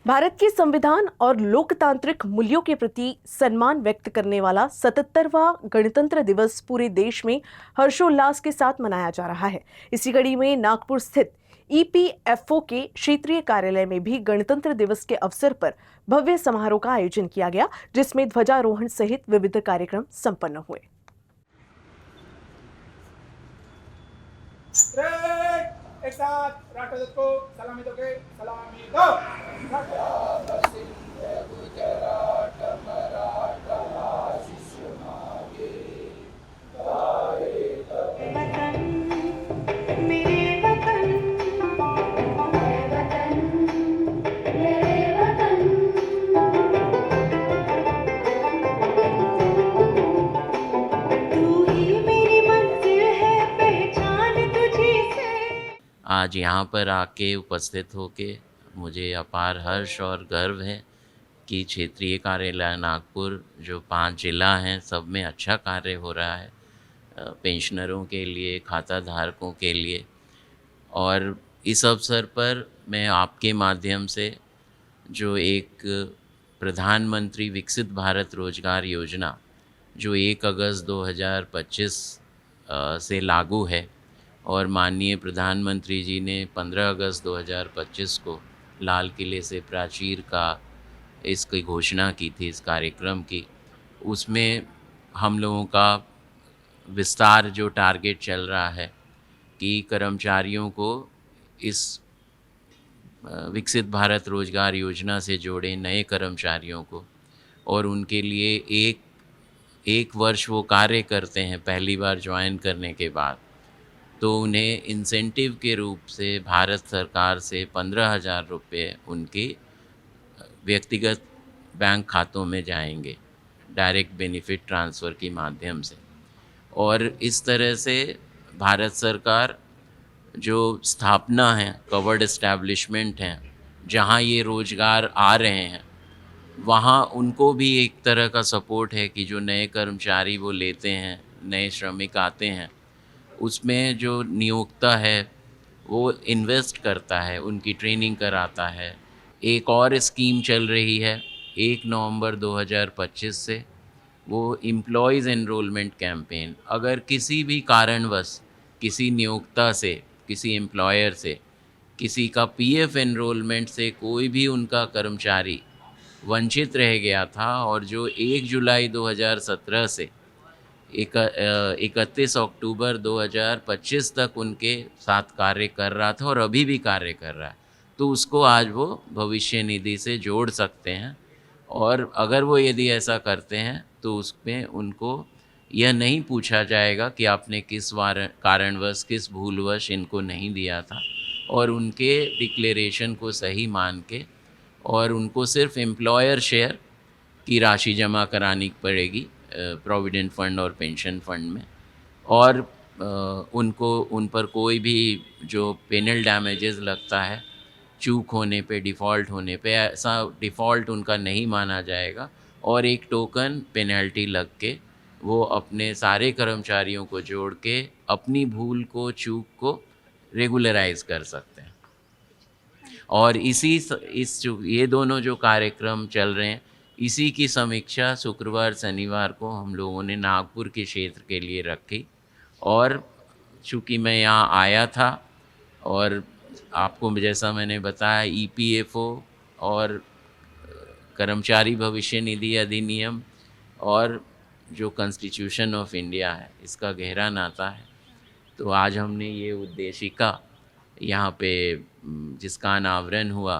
भारत के संविधान और लोकतांत्रिक मूल्यों के प्रति सम्मान व्यक्त करने वाला 77वां गणतंत्र दिवस पूरे देश में हर्षोल्लास के साथ मनाया जा रहा है। इसी कड़ी में नागपुर स्थित ईपीएफओ के क्षेत्रीय कार्यालय में भी गणतंत्र दिवस के अवसर पर भव्य समारोह का आयोजन किया गया, जिसमें ध्वजारोहण सहित विविध कार्यक्रम संपन्न हुए। एक साथ राष्ट्रध्वज को सलामी दोगे, सलामी दो। आज यहाँ पर आके उपस्थित होके मुझे अपार हर्ष और गर्व है कि क्षेत्रीय कार्यालय नागपुर जो 5 ज़िला हैं सब में अच्छा कार्य हो रहा है पेंशनरों के लिए, खाता धारकों के लिए। और इस अवसर पर मैं आपके माध्यम से जो एक प्रधानमंत्री विकसित भारत रोजगार योजना जो 1 अगस्त 2025 से लागू है और माननीय प्रधानमंत्री जी ने 15 अगस्त 2025 को लाल किले से प्राचीर का इसकी घोषणा की थी इस कार्यक्रम की, उसमें हम लोगों का विस्तार जो टारगेट चल रहा है कि कर्मचारियों को इस विकसित भारत रोजगार योजना से जोड़े नए कर्मचारियों को, और उनके लिए एक वर्ष वो कार्य करते हैं पहली बार ज्वाइन करने के बाद, तो उन्हें इंसेंटिव के रूप से भारत सरकार से 15,000 रुपये उनके व्यक्तिगत बैंक खातों में जाएंगे डायरेक्ट बेनिफिट ट्रांसफ़र के माध्यम से। और इस तरह से भारत सरकार जो स्थापना है, कवर्ड एस्टैब्लिशमेंट हैं, जहाँ ये रोज़गार आ रहे हैं वहाँ उनको भी एक तरह का सपोर्ट है कि जो नए कर्मचारी वो लेते हैं, नए श्रमिक आते हैं, उसमें जो नियोक्ता है वो इन्वेस्ट करता है, उनकी ट्रेनिंग कराता है। एक और स्कीम चल रही है 1 नवंबर 2025 से, वो एम्प्लॉयज़ एनरोलमेंट कैंपेन। अगर किसी भी कारणवश किसी नियोक्ता से, किसी एम्प्लॉयर से, किसी का पीएफ एनरोलमेंट से कोई भी उनका कर्मचारी वंचित रह गया था और जो 1 जुलाई 2017 से 31 अक्टूबर 2025 तक उनके साथ कार्य कर रहा था और अभी भी कार्य कर रहा है, तो उसको आज वो भविष्य निधि से जोड़ सकते हैं। और अगर वो यदि ऐसा करते हैं तो उसमें उनको यह नहीं पूछा जाएगा कि आपने किस कारणवश, किस भूलवश इनको नहीं दिया था, और उनके डिक्लेरेशन को सही मान के और उनको सिर्फ एम्प्लॉयर शेयर की राशि जमा करानी पड़ेगी प्रोविडेंट फंड और पेंशन फंड में, और उनको उन पर कोई भी जो पेनल डैमेजेस लगता है चूक होने पे, डिफ़ॉल्ट होने पे, ऐसा डिफ़ॉल्ट उनका नहीं माना जाएगा और एक टोकन पेनल्टी लग के वो अपने सारे कर्मचारियों को जोड़ के अपनी भूल को, चूक को रेगुलराइज कर सकते हैं। और ये दोनों जो कार्यक्रम चल रहे हैं, इसी की समीक्षा शुक्रवार शनिवार को हम लोगों ने नागपुर के क्षेत्र के लिए रखी। और चूँकि मैं यहाँ आया था और आपको जैसा मैंने बताया ईपीएफओ और कर्मचारी भविष्य निधि अधिनियम और जो कॉन्स्टिट्यूशन ऑफ इंडिया है, इसका गहरा नाता है, तो आज हमने ये उद्देशिका यहाँ पे जिसका अनावरण हुआ